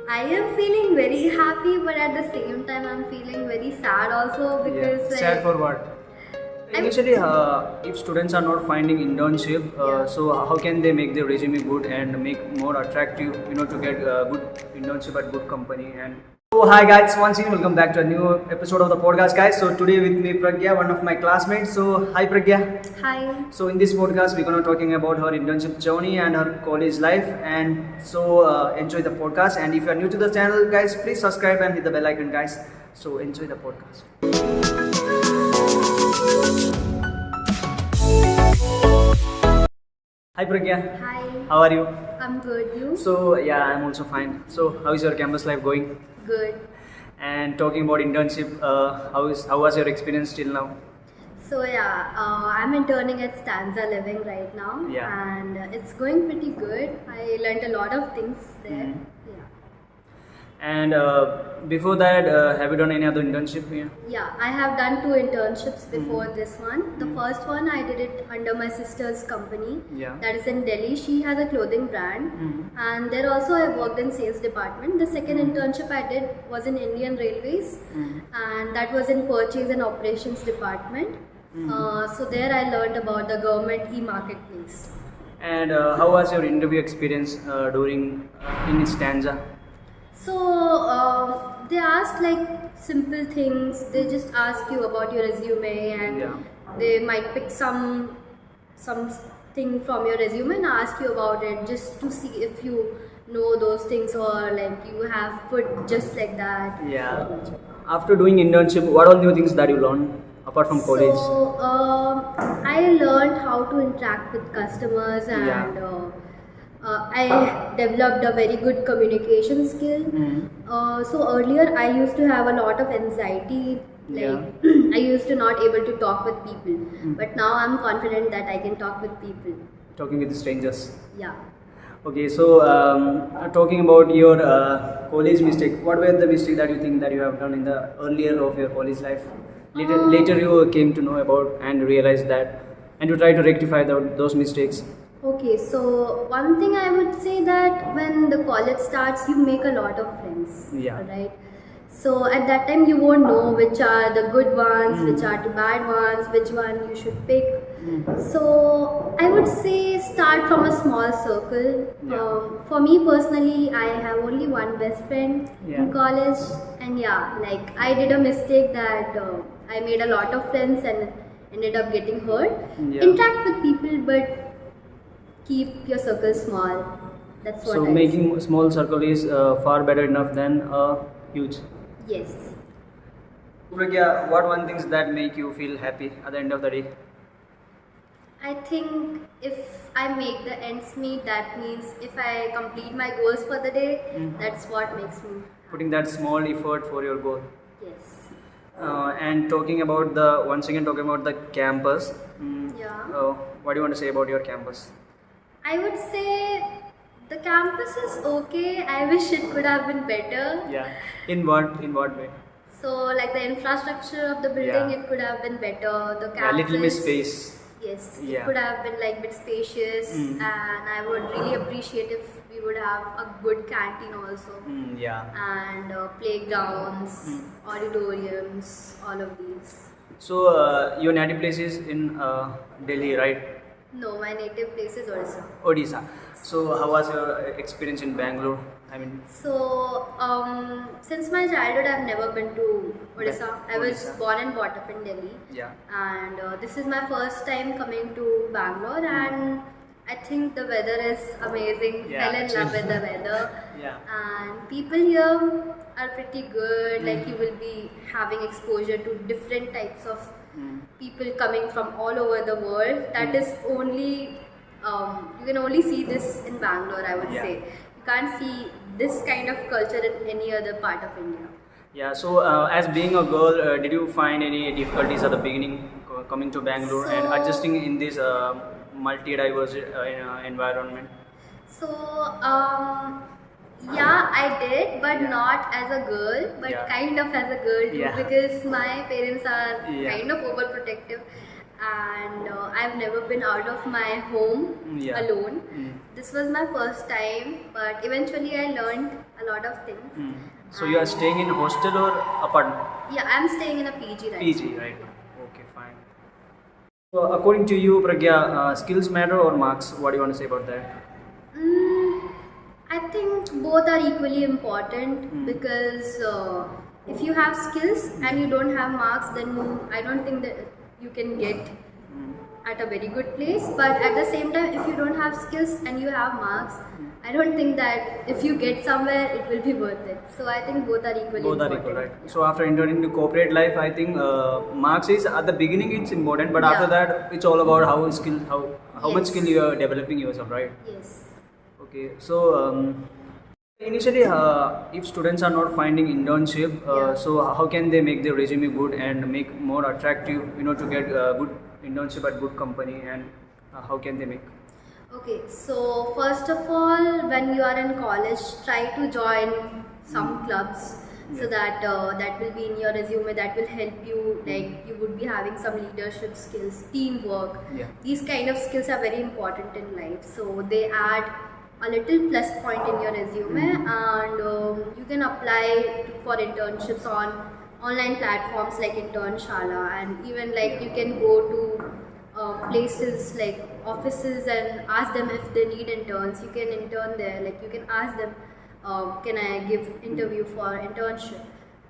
I am feeling very happy, but at the same time, I'm feeling very sad also because Sad for what? I'm Initially, if students are not finding internship, yeah. so how can they make their resume good and make more attractive, to get good internship at good company? And so, hi guys, once again, welcome back to a new episode of the podcast, guys. So today with me, Pragya, one of my classmates. So, hi Pragya. Hi. So in this podcast, we're gonna talking about her internship journey and her college life, and so enjoy the podcast. And if you are new to the channel, guys, please subscribe and hit the bell icon, guys. So enjoy the podcast. Hi Pragya, Hi. how are you? I'm good. You? So yeah, I'm also fine. So how is your campus life going? Good. And talking about internship, how was your experience till now? So yeah, I'm interning at Stanza Living right now, Yeah. and it's going pretty good. I learned a lot of things there. Mhm. Yeah. And before that, have you done any other internship here? Yeah, I have done 2 internships before this one. The first one I did it under my sister's company. Yeah. That is in Delhi. She has a clothing brand, and there also I worked in sales department. The second internship I did was in Indian Railways, and that was in purchase and operations department. So there I learned about the government e-marketplace. And how was your interview experience during in Stanza? So they asked like simple things. They just ask you about your resume, and Yeah. they might pick something from your resume and ask you about it, just to see if you know those things or like you have put just like that. Yeah. After doing internship, what all new things that you learned apart from college? So I learned how to interact with customers, and Yeah. I developed a very good communication skill. So earlier I used to have a lot of anxiety, like I used to not able to talk with people, but now I'm confident that I can talk with people. Talking with strangers. Yeah. Okay, so talking about your college mistake, what were the mistake that you think that you have done in the earlier of your college life? Later you came to know about and realized that, and you try to rectify those mistakes. Okay, so one thing I would say that when the college starts, you make a lot of friends. Yeah. Right. So at that time, you won't know which are the good ones, which are the bad ones, which one you should pick. So I would say start from a small circle. Yeah. For me personally, I have only one best friend Yeah. in college, and yeah, like I did a mistake that I made a lot of friends and ended up getting hurt. Yeah. Interact with people, but keep your circle small. That's what So I making small circle is far better enough than huge. Yes. Pragya, what one things that make you feel happy at the end of the day? I think if I make the ends meet, that means if I complete my goals for the day, that's what makes me Putting that small effort for your goal. yes. And talking about once again talking about the campus. Yeah. What do you want to say about your campus? I would say the campus is okay. I wish it could have been better. Yeah. In what way? So like the infrastructure of the building, Yeah. it could have been better. The Yeah, campus, little bit space. yes, it Yeah. could have been like bit spacious, and I would really appreciate if we would have a good canteen also, Yeah. and playgrounds, auditoriums, all of these. So your native place is in Delhi, right? No, my native place is Odisha. Odisha. So how was your experience in Bangalore? I mean, So since my childhood, I've never been to Odisha. I was Odisha. born and brought up in Delhi. yeah. And this is my first time coming to Bangalore, and I think the weather is amazing. Yeah, Fell in love with the weather. Yeah. And people here are pretty good. Like you will be having exposure to different types of people coming from all over the world. That is only you can only see this in Bangalore, I would Yeah. say. You can't see this kind of culture in any other part of India. Yeah. So as being a girl, did you find any difficulties at the beginning coming to Bangalore and So- adjusting in this multi-diverse environment? So, yeah, I did, but Yeah. not as a girl, but Yeah. kind of as a girl too, Yeah. because my parents are Yeah. kind of overprotective, and I've never been out of my home Yeah. alone. Mm. This was my first time, but eventually I learned a a lot of things. So you are staying in hostel or apartment? Yeah, I'm staying in a PG right PG, now. right? Okay, fine. So according to you, Pragya, skills matter or marks? What do you want to say about that? I think both are equally important because if you have skills and you don't have marks, then I don't think that you can get at a very good place. But at the same time, if you don't have skills and you have marks, I don't think that if you get somewhere, it will be worth it. So I think both are equally Both are important. equal, right? So after entering into corporate life, I think marks is at the beginning it's important, but after Yeah. that it's all about how much Yes. skill you are developing yourself, right? Yes. Okay, so initially, if students are not finding internship, Yeah. so how can they make their resume good and make more attractive, to get good internship at good company, and how can they make? Okay, so first of all, when you are in college, try to join some clubs so Yeah. that that will be in your resume. That will help you. Like you would be having some leadership skills, teamwork. Yeah. These kind of skills are very important in life. So they add a little plus point in your resume, and you can apply for internships on online platforms like Internshala, and even like you can go to places like offices and ask them if they need interns. You can intern there. Like you can ask them, can I give interview for internship?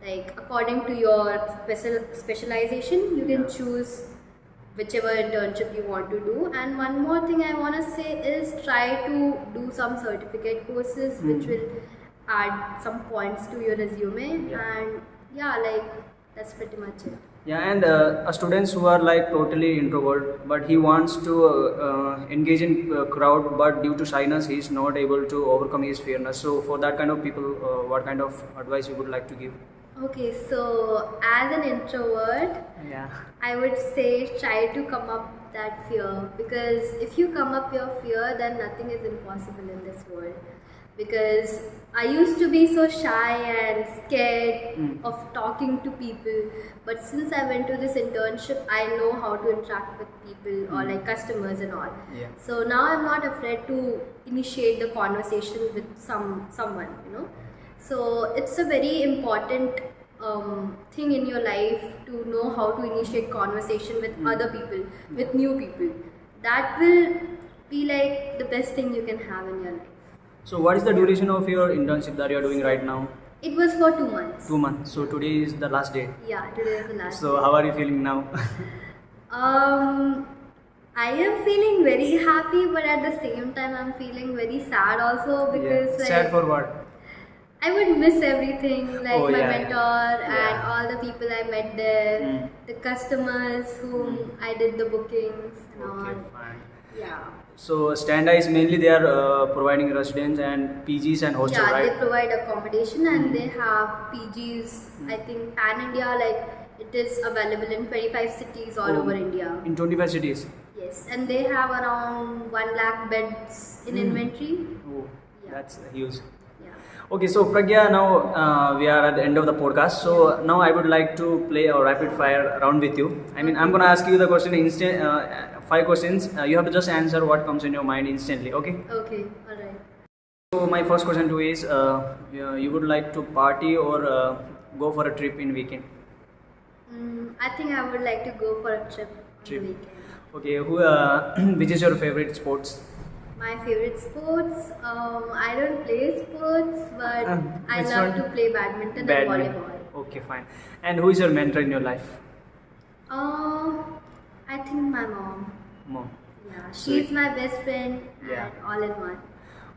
Like according to your specialization, you can choose whichever internship you want to do. And one more thing I want to say is try to do some certificate courses which will add some points to your resume. Yeah. And yeah, like that's pretty much it. Yeah, and students who are like totally introvert, but he wants to engage in crowd, but due to shyness, he is not able to overcome his fearness. So for that kind of people, what kind of advice you would like to give? Okay, so as an introvert, Yeah. I would say try to come up that fear, because if you come up your fear, then nothing is impossible in this world. Because I used to be so shy and scared of talking to people, but since I went to this internship, I know how to interact with people or like customers and all. Yeah. So now I'm not afraid to initiate the conversation with someone. So it's a very important thing in your life to know how to initiate conversation with other people, with new people. That will be like the best thing you can have in your life. So what is the duration of your internship that you are doing right now? It was for 2 months. 2 months. So today is the last day. Yeah, today is the last. So how are you feeling now? I am feeling very happy, but at the same time, I'm feeling very sad also because like, Sad for what? I would miss everything, like Oh, my yeah, mentor yeah. and all the people I met there, the customers whom I did the bookings and all. Okay, fine. Yeah. So Standa is mainly they are providing residence and PGs and hostel, Yeah, right? they provide accommodation and they have PGs. I think pan India, like it is available in 25 cities all over India. In 25 cities. Yes, and they have around 1 lakh beds in inventory. Oh, Yeah. that's huge. Yeah. Okay, so Pragya, now we are at the end of the podcast. So now I would like to play a rapid fire round with you. I mean, I'm gonna ask you the question instant, 5 questions. You have to just answer what comes in your mind instantly. Okay. Okay, alright. So my first question to you is, you would like to party or go for a trip in weekend? I think I would like to go for a trip on Trip. the weekend. Okay, which is your favorite sports? My favorite sports, I don't play sports, but I which love one? to play badminton and Badminton. volleyball. Okay, fine. And who is your mentor in your life? I think my mom. Mom. Yeah, So she's my best friend Yeah. and all in one.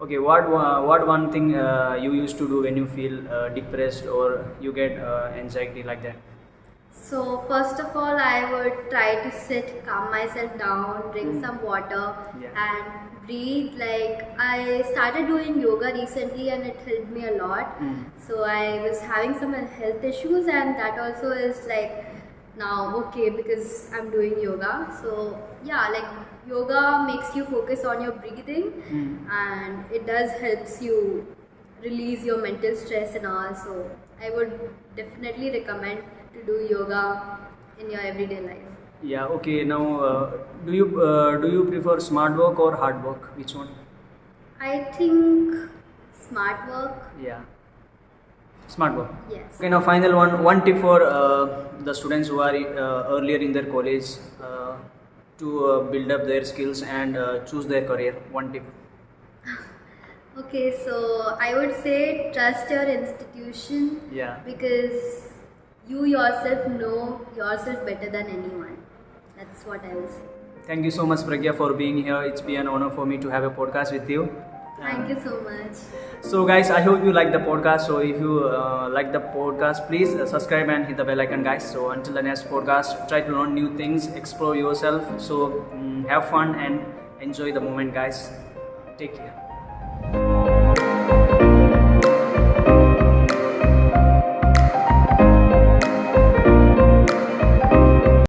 Okay, what one thing you used to do when you feel depressed or you get anxiety like that? So first of all, I would try to sit, calm myself down, drink some water, Yeah. and breathe. Like I started doing yoga recently, and it helped me a lot. So I was having some health issues, and that also is like now okay because I'm doing yoga. So yeah, like yoga makes you focus on your breathing, and it does helps you release your mental stress and all. So I would definitely recommend to do yoga in your everyday life. Yeah. Okay. Now, do you prefer smart work or hard work? Which one? I think smart work. Yeah. Smart work. Yes. Okay, now final one tip for the students who are earlier in their college to build up their skills and choose their career. One tip. Okay, so I would say trust your institution. Yeah. Because you yourself know yourself better than anyone. That's what I will say. Thank you so much, Pragya, for being here. It's been an honor for me to have a podcast with you. Thank you so much. So guys, I hope you like the podcast. So if you like the podcast, please subscribe and hit the bell icon, guys. So until the next podcast, try to learn new things, explore yourself. So have fun and enjoy the moment, guys. Take care.